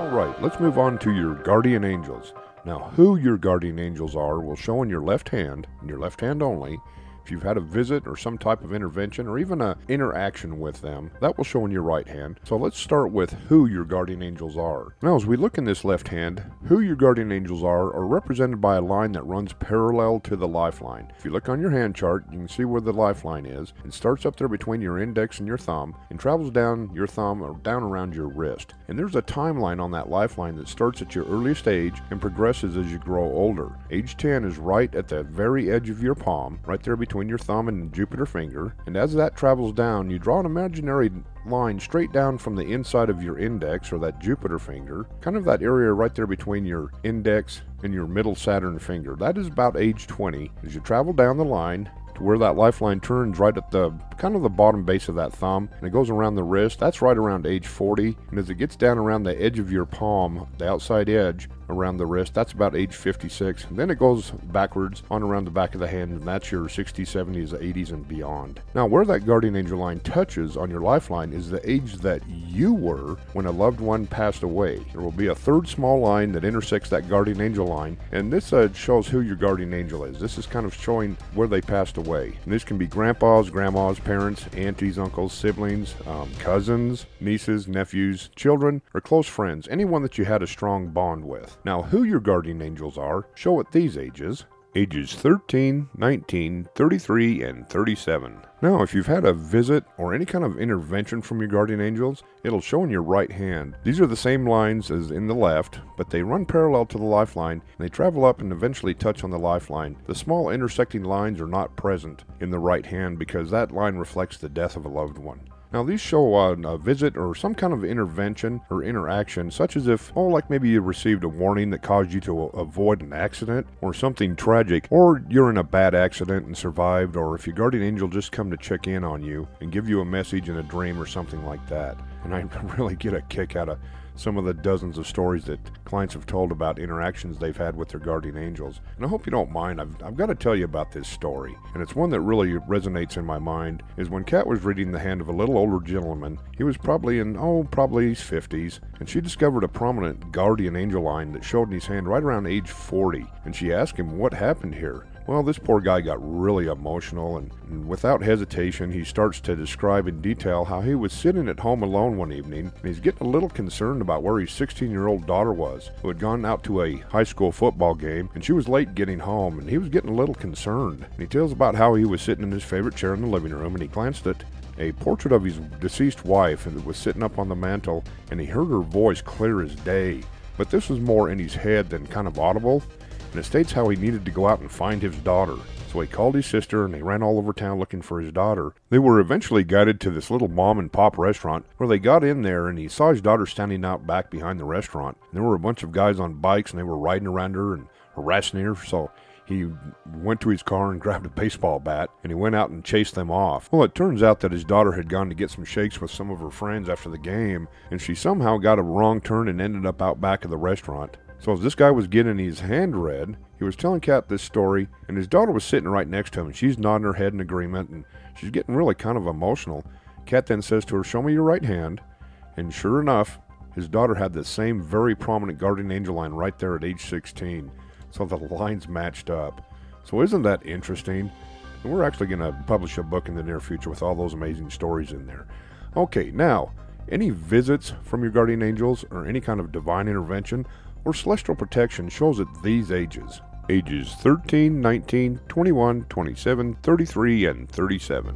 Alright, let's move on to your guardian angels. Now, who your guardian angels are will show in your left hand, and your left hand only. If you've had a visit or some type of intervention or even an interaction with them, that will show in your right hand. So let's start with who your guardian angels are. Now, as we look in this left hand, who your guardian angels are represented by a line that runs parallel to the lifeline. If you look on your hand chart, you can see where the lifeline is. It starts up there between your index and your thumb and travels down your thumb or down around your wrist. And there's a timeline on that lifeline that starts at your earliest age and progresses as you grow older. Age 10 is right at the very edge of your palm, right there between your thumb and Jupiter finger, and as that travels down, you draw an imaginary line straight down from the inside of your index, or that Jupiter finger, kind of that area right there between your index and your middle Saturn finger. That is about age 20. As you travel down the line to where that lifeline turns right at the kind of the bottom base of that thumb, and it goes around the wrist, that's right around age 40. And as it gets down around the edge of your palm, the outside edge around the wrist, that's about age 56. And then it goes backwards on around the back of the hand, and that's your 60s, 70s, 80s, and beyond. Now, where that guardian angel line touches on your lifeline is the age that you were when a loved one passed away. There will be a third small line that intersects that guardian angel line, and this shows who your guardian angel is. This is kind of showing where they passed away. And this can be grandpas, grandmas, parents, aunties, uncles, siblings, cousins, nieces, nephews, children, or close friends, anyone that you had a strong bond with. Now, who your guardian angels are show at these ages. Ages 13, 19, 33, and 37. Now, if you've had a visit or any kind of intervention from your guardian angels, it'll show in your right hand. These are the same lines as in the left, but they run parallel to the lifeline, and they travel up and eventually touch on the lifeline. The small intersecting lines are not present in the right hand because that line reflects the death of a loved one. Now, these show a visit or some kind of intervention or interaction, such as if, like maybe you received a warning that caused you to avoid an accident or something tragic, or you're in a bad accident and survived, or if your guardian angel just come to check in on you and give you a message in a dream or something like that. And I really get a kick out of some of the dozens of stories that clients have told about interactions they've had with their guardian angels. And I hope you don't mind, I've got to tell you about this story. And it's one that really resonates in my mind, is when Kat was reading the hand of a little older gentleman. He was probably in, probably his 50s, and she discovered a prominent guardian angel line that showed in his hand right around age 40. And she asked him what happened here. Well, this poor guy got really emotional, and without hesitation, he starts to describe in detail how he was sitting at home alone one evening, and he's getting a little concerned about where his 16-year-old daughter was, who had gone out to a high school football game, and she was late getting home, and he was getting a little concerned. And he tells about how he was sitting in his favorite chair in the living room, and he glanced at a portrait of his deceased wife that was sitting up on the mantle, and he heard her voice clear as day. But this was more in his head than kind of audible. And it states how he needed to go out and find his daughter. So he called his sister, and they ran all over town looking for his daughter. They were eventually guided to this little mom and pop restaurant, where they got in there, and he saw his daughter standing out back behind the restaurant. And there were a bunch of guys on bikes, and they were riding around her and harassing her. So he went to his car and grabbed a baseball bat, and he went out and chased them off. Well, it turns out that his daughter had gone to get some shakes with some of her friends after the game, and she somehow got a wrong turn and ended up out back of the restaurant. So as this guy was getting his hand read, he was telling Kat this story, and his daughter was sitting right next to him, and she's nodding her head in agreement, and she's getting really kind of emotional. Kat then says to her, "Show me your right hand." And sure enough, his daughter had the same very prominent guardian angel line right there at age 16. So the lines matched up. So isn't that interesting? And we're actually going to publish a book in the near future with all those amazing stories in there. Okay, now, any visits from your guardian angels or any kind of divine intervention or celestial protection shows at these ages. Ages 13, 19, 21, 27, 33, and 37.